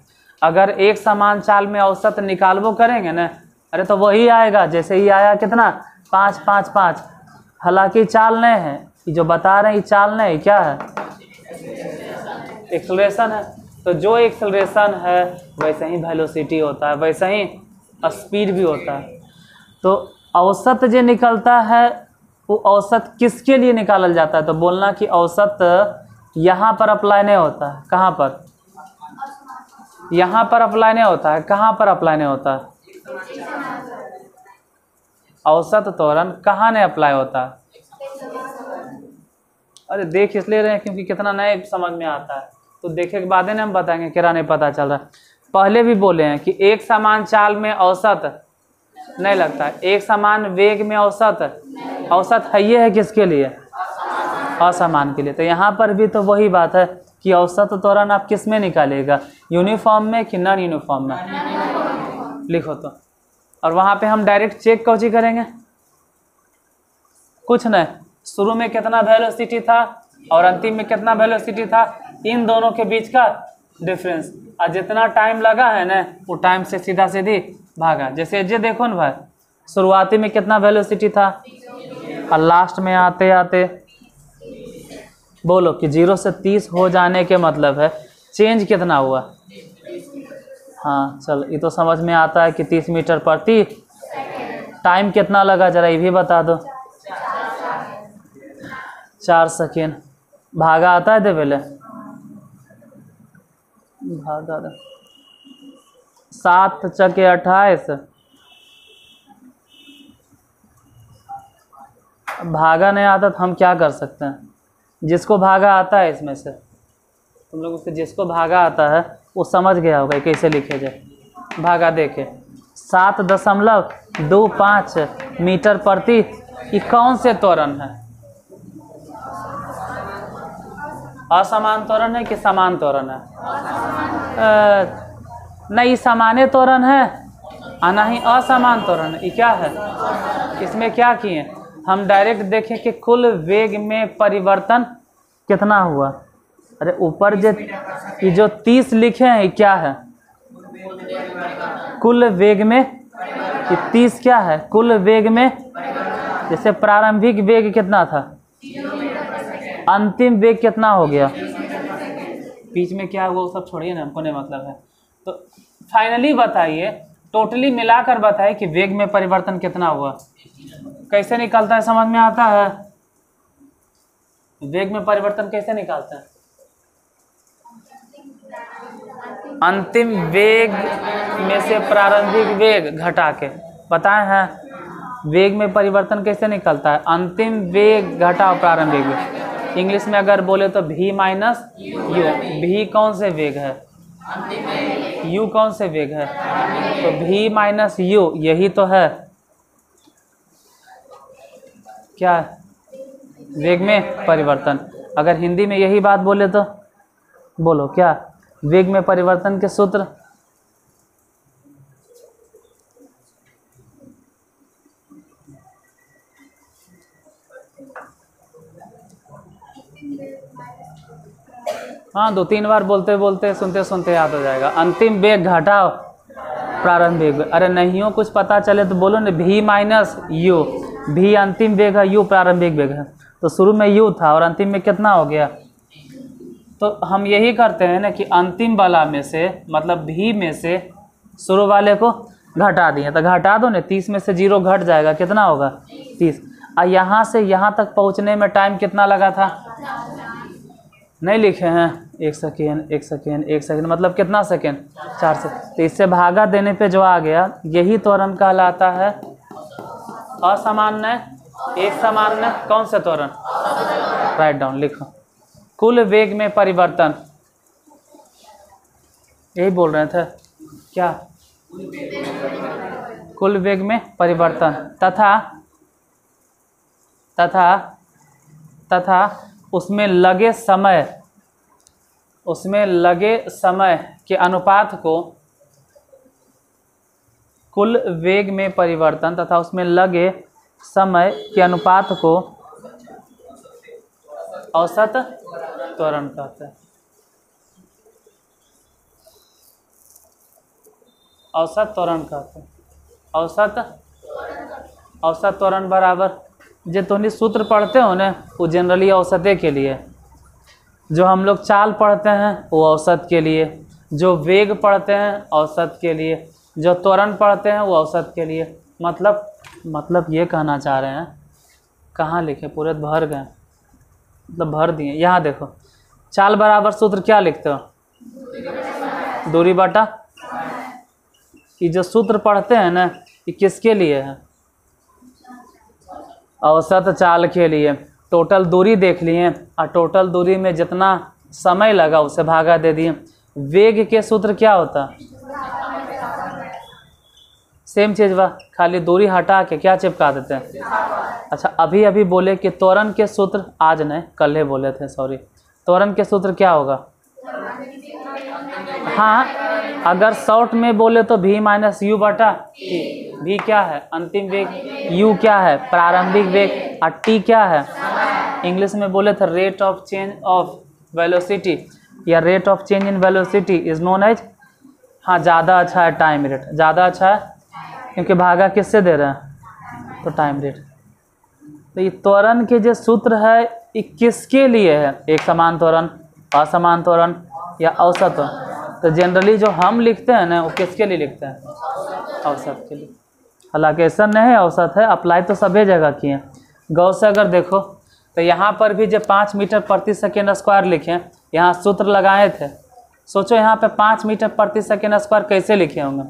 अगर एक समान चाल में औसत निकालबो करेंगे ना, अरे तो वही आएगा जैसे ही आया कितना 5 5 5, हालांकि चाल नहीं है, ये जो बता रहे हैं चाल नहीं, क्या है एक्सेलरेशन है। तो जो एक्सेलरेशन है वैसे ही वेलोसिटी होता है, वैसे ही स्पीड भी होता है। तो औसत जो निकलता है वो औसत किसके लिए निकालल जाता है, तो बोलना कि औसत यहाँ पर अप्लाई नहीं होता है, कहाँ पर, यहाँ पर अप्लाई नहीं होता है, कहाँ पर अप्लाई नहीं होता है, औसत त्वरण कहाँ नहीं अप्लाई होता है, अरे देख इसलिए रहे हैं क्योंकि कितना नए समझ में आता है, तो देखे के बाद हम बताएंगे, क्या नहीं पता चल रहा। पहले भी बोले हैं कि एक समान चाल में औसत नहीं लगता है, एक समान वेग में औसत, औसत है ये है किसके लिए, असमान के लिए। तो यहाँ पर भी तो वही बात है कि औसत त्वरण आप किस में निकालेगा, यूनिफॉर्म में कि नॉन यूनिफॉर्म में, लिखो तो। और वहाँ पे हम डायरेक्ट चेक कौची करेंगे, कुछ नहीं, शुरू में कितना वेलोसिटी था और अंतिम में कितना वेलोसिटी था, इन दोनों के बीच का डिफरेंस, और जितना टाइम लगा है ना वो टाइम से सीधा सीधी भागा। जैसे ये देखो ना भाई, शुरुआती में कितना वेलोसिटी था और लास्ट में आते आते बोलो कि 0 से 30 हो जाने के मतलब है चेंज कितना हुआ। हाँ चल, ये तो समझ में आता है कि 30 मीटर प्रति टाइम कितना लगा, जरा ये भी बता दो। 4 सेकेंड। भागा आता है दे पहले, भागा 7 चके 28। भागा नहीं आता तो हम क्या कर सकते हैं? जिसको भागा आता है इसमें से, तुम लोग उससे जिसको भागा आता है वो समझ गया होगा कैसे लिखे जाए। भागा देखे 7.25 मीटर प्रति, ये कौन से त्वरण है? असमान त्वरण है कि समान त्वरण है? नहीं सामान्य त्वरण है और नहीं असमान त्वरण है। ये क्या है? इसमें क्या किए हम डायरेक्ट देखें कि कुल वेग में परिवर्तन कितना हुआ। अरे ऊपर ये जो 30 लिखे हैं ये क्या है? कुल वेग में ये 30 क्या है? कुल वेग में, जैसे प्रारंभिक वेग कितना था, अंतिम वेग कितना हो गया, बीच में क्या हुआ वो सब छोड़िए ना, हमको नहीं मतलब है। तो फाइनली बताइए, टोटली मिलाकर बताइए कि वेग में परिवर्तन कितना हुआ। कैसे निकलता है, समझ में आता है? वेग में परिवर्तन कैसे निकालते हैं? अंतिम वेग में से प्रारंभिक वेग घटा के बताए हैं। वेग में परिवर्तन कैसे निकलता है? अंतिम वेग घटाओ प्रारंभिक वेग। इंग्लिश में अगर बोले तो v माइनस यू। v कौन से वेग है? u कौन से वेग है? तो v माइनस यू, यही तो है क्या? वेग में परिवर्तन। अगर हिंदी में यही बात बोले तो बोलो क्या? वेग में परिवर्तन के सूत्र हाँ, 2-3 बार बोलते बोलते सुनते सुनते याद हो जाएगा। अंतिम वेग घटाओ प्रारंभिक वेग। अरे नहीं हो कुछ पता चले तो बोलो ना, v माइनस यू। v अंतिम वेग है, u प्रारंभिक वेग है। तो शुरू में u था और अंतिम में कितना हो गया? तो हम यही करते हैं ना कि अंतिम वाला में से, मतलब v में से शुरू वाले को घटा दिए। तो घटा दो ना, 30 में से 0 घट जाएगा, कितना होगा? 30। और यहाँ से यहाँ तक पहुँचने में टाइम कितना लगा था? नहीं लिखे हैं? 1 सेकेंड 1 सेकेंड 1 सेकेंड, मतलब कितना सेकेंड? 4 सेकेंड। तो इससे भागा देने पे जो आ गया, यही त्वरण कहलाता है असामान्य। एक सामान्य कौन सा त्वरण? राइट डाउन लिखो। कुल वेग में परिवर्तन, यही बोल रहे थे क्या? कुल वेग में परिवर्तन तथा उसमें लगे समय के अनुपात को, कुल वेग में परिवर्तन तथा उसमें लगे समय के अनुपात को औसत त्वरण कहते हैं। औसत त्वरण कहते हैं। औसत त्वरण बराबर, जो तुम सूत्र पढ़ते हो ना वो जनरली औसते के लिए, जो हम लोग चाल पढ़ते हैं वो औसत के लिए, जो वेग पढ़ते हैं औसत के लिए, जो त्वरण पढ़ते हैं वो औसत के लिए। मतलब ये कहना चाह रहे हैं, कहाँ लिखे पूरे भर गए, मतलब भर दिए। यहाँ देखो, चाल बराबर सूत्र क्या लिखते हो? दूरी बटा। ये जो सूत्र पढ़ते हैं ना ये किसके लिए है? औसत चाल के लिए। टोटल दूरी देख लिए और टोटल दूरी में जितना समय लगा उसे भागा दे दिए। वेग के सूत्र क्या होता? सेम चीज वाह, खाली दूरी हटा के क्या चिपका देते हैं? अच्छा, अभी बोले कि त्वरण के सूत्र, आज नहीं कल ही बोले थे, सॉरी। त्वरण के सूत्र क्या होगा? हाँ, अगर शॉर्ट में बोले तो v माइनस यू बटा टी। v क्या है? अंतिम वेग। u क्या है? प्रारंभिक वेग। और t क्या है? इंग्लिश में बोले थे rate of change of velocity. या rate of change in velocity is known as, हाँ ज़्यादा अच्छा है टाइम रेट, ज़्यादा अच्छा है क्योंकि भागा किससे दे रहे हैं, तो टाइम रेट। तो ये त्वरण के जो सूत्र है ये किसके लिए है, एक समान त्वरण, असमान त्वरण या औसत त्वरण। तो जनरली जो हम लिखते हैं ना वो किसके लिए लिखते हैं, औसत के लिए। हालांकि ऐसा नहीं है, औसत है, अप्लाई तो सभी जगह किए हैं। गौर से अगर देखो तो यहाँ पर भी जो 5 मीटर प्रति सेकेंड स्क्वायर लिखे, यहाँ सूत्र लगाए थे। सोचो यहाँ पे 5 मीटर प्रति सेकेंड स्क्वायर कैसे लिखे होंगे,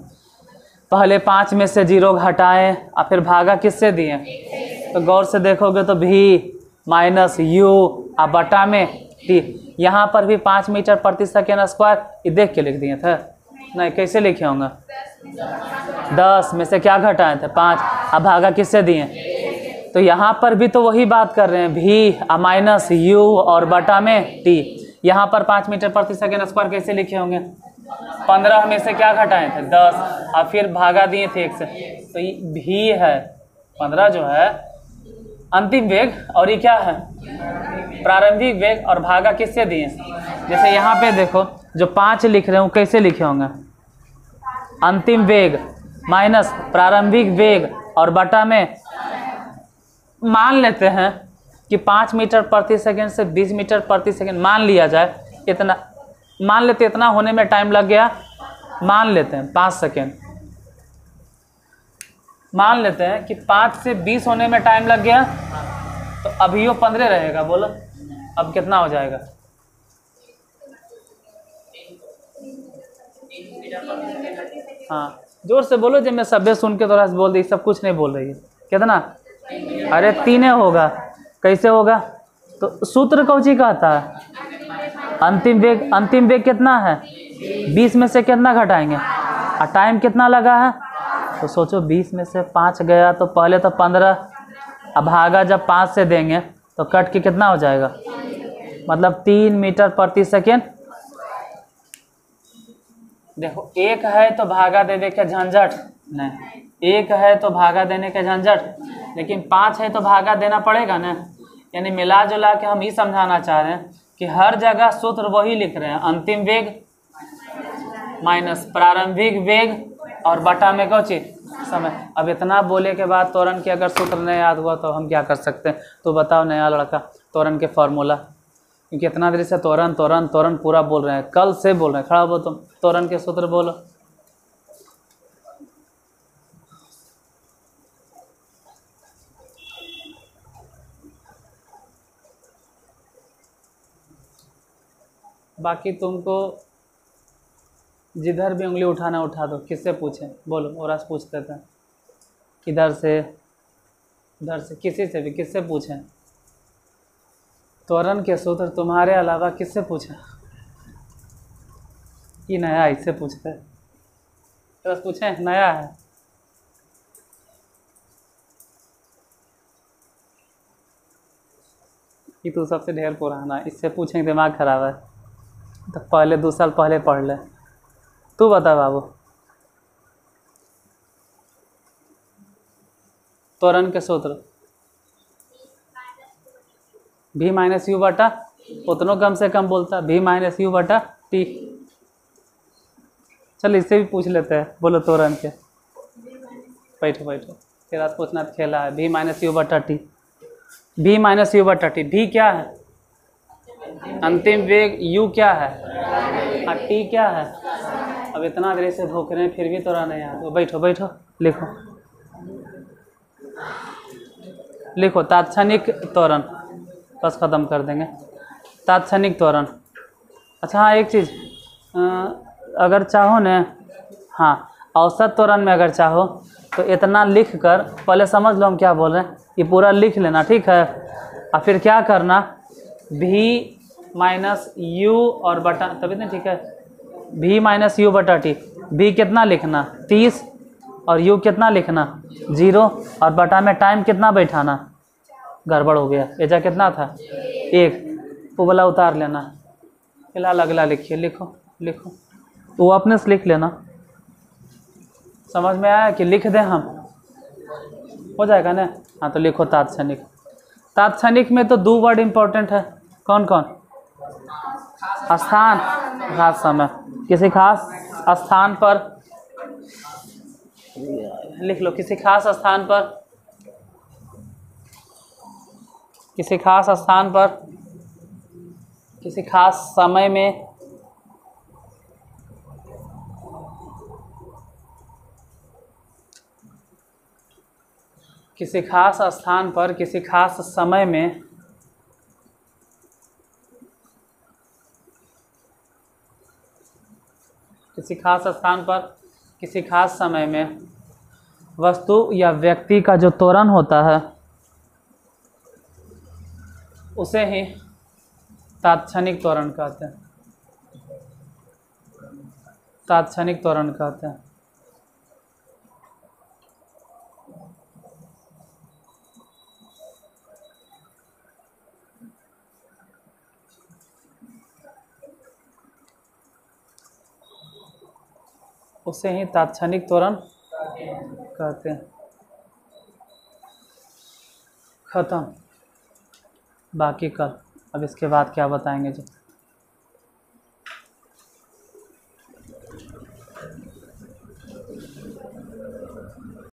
पहले 5 में से 0 घटाएं और फिर भागा किससे दिए। तो गौर से देखोगे तो भी माइनस यू और बटा में टी। यहाँ पर भी 5 मीटर प्रति सेकेंड स्क्वायर ये देख के लिख दिए थे, नहीं कैसे लिखे होंगे, 10 में से क्या घटाए थे 5, अब भागा किससे दिए। तो यहाँ पर भी तो वही बात कर रहे हैं, भी माइनस यू और बटा में टी। यहाँ पर 5 मीटर प्रति सेकेंड स्क्वायर कैसे लिखे होंगे, 15 में से क्या घटाए थे 10 और फिर भागा दिए थे 1 से। तो ये भी है 15 जो है अंतिम वेग और ये क्या है प्रारंभिक वेग, और भागा किससे दिए। जैसे यहाँ पे देखो जो 5 लिख रहे हैं वो कैसे लिखे होंगे, अंतिम वेग माइनस प्रारंभिक वेग और बटा में, मान लेते हैं कि 5 मीटर प्रति सेकेंड से 20 मीटर प्रति सेकेंड मान लिया जाए, इतना मान लेते, इतना होने में टाइम लग गया, मान लेते हैं 5 सेकेंड, मान लेते हैं कि 5 से 20 होने में टाइम लग गया, तो अभी वो 15 रहेगा। बोलो अब कितना हो जाएगा, हाँ जोर से बोलो, जब मैं सभ्य सुन के थोड़ा सा बोल दी, सब कुछ नहीं बोल रही है। कितना, अरे 3 होगा, कैसे होगा, तो सूत्र कौची कहता है, अंतिम वेग कितना है, 20 में से कितना घटाएंगे और टाइम कितना लगा है। तो सोचो 20 में से 5 गया तो पहले तो 15, अब भागा जब 5 से देंगे तो कट के कितना हो जाएगा, मतलब 3 मीटर प्रति सेकेंड। देखो 1 है तो भागा दे के झंझट नहीं, 1 है तो भागा देने के झंझट, लेकिन 5 है तो भागा देना पड़ेगा ना। यानी मिला जुला के हम ये समझाना चाह रहे हैं कि हर जगह सूत्र वही लिख रहे हैं, अंतिम वेग माइनस प्रारंभिक वेग और बटा में कौची समय। अब इतना बोले के बाद त्वरण के अगर सूत्र नहीं याद हुआ तो हम क्या कर सकते हैं, तो बताओ नया लड़का त्वरण के फॉर्मूला, क्योंकि इतना देर से त्वरण त्वरण त्वरण पूरा बोल रहे हैं, कल से बोल रहे हैं, खड़ा हो तुम त्वरण के सूत्र बोलो। बाकी तुमको जिधर भी उंगली उठाना उठा दो, किससे पूछें बोलो, और आज पूछ लेते हैं, इधर से उधर से, किसी से भी, किससे पूछें, त्वरण के सूत्र तुम्हारे अलावा किससे पूछें, कि नया इससे पूछते हैं, तो पूछें नया है। ये तो सबसे ढेर पुराना है, इससे पूछें दिमाग खराब है, तो पहले 2 साल पहले पढ़ ले। तू बता बाबू, त्वरण के सूत्र भी माइनस यू बटा, उतनों कम से कम बोलता, भी माइनस यू बटा टी। चल इससे भी पूछ लेते हैं, बोलो त्वरण के, बैठो बैठो, तेरा पूछना तो खेला है। भी माइनस यू बटा टी, भी माइनस यू बटा टी, भी क्या है अंतिम वेग, यू क्या है और टी क्या है। अब इतना देर से भूख रहे हैं फिर भी त्वरण नहीं आता, बैठो बैठो लिखो लिखो, तात्क्षणिक त्वरण, बस ख़त्म कर देंगे तात्क्षणिक त्वरण। अच्छा हाँ एक चीज़, अगर चाहो न, हाँ औसत त्वरण में अगर चाहो तो इतना लिख कर पहले समझ लो हम क्या बोल रहे हैं, ये पूरा लिख लेना ठीक है, और फिर क्या करना, भी माइनस यू और बटा, तभी नहीं ठीक है, भी माइनस यू बटा टी, भी कितना लिखना 30 और यू कितना लिखना 0 और बटा में टाइम कितना बैठाना, गड़बड़ हो गया, एजा कितना था 1, वो वाला उतार लेना, फिलहाल अगला लिखिए, लिखो लिखो, वो अपने से लिख लेना। समझ में आया कि लिख दें हम, हो जाएगा ना। हाँ तो लिखो तात्क्षणिक। तात्क्षणिक में तो 2 वर्ड इम्पोर्टेंट है, कौन कौन, स्थान, खास समय। किसी खास स्थान पर, लिख लो, किसी खास स्थान पर, किसी खास स्थान पर, किसी खास समय में, किसी खास स्थान पर, किसी खास समय में किसी खास स्थान पर, किसी खास समय में वस्तु या व्यक्ति का जो त्वरण होता है उसे ही तात्क्षणिक त्वरण कहते हैं। तात्क्षणिक त्वरण कहते हैं। उसे ही तात्क्षणिक त्वरण कहते हैं। खत्म। बाकी कल, अब इसके बाद क्या बताएंगे जी।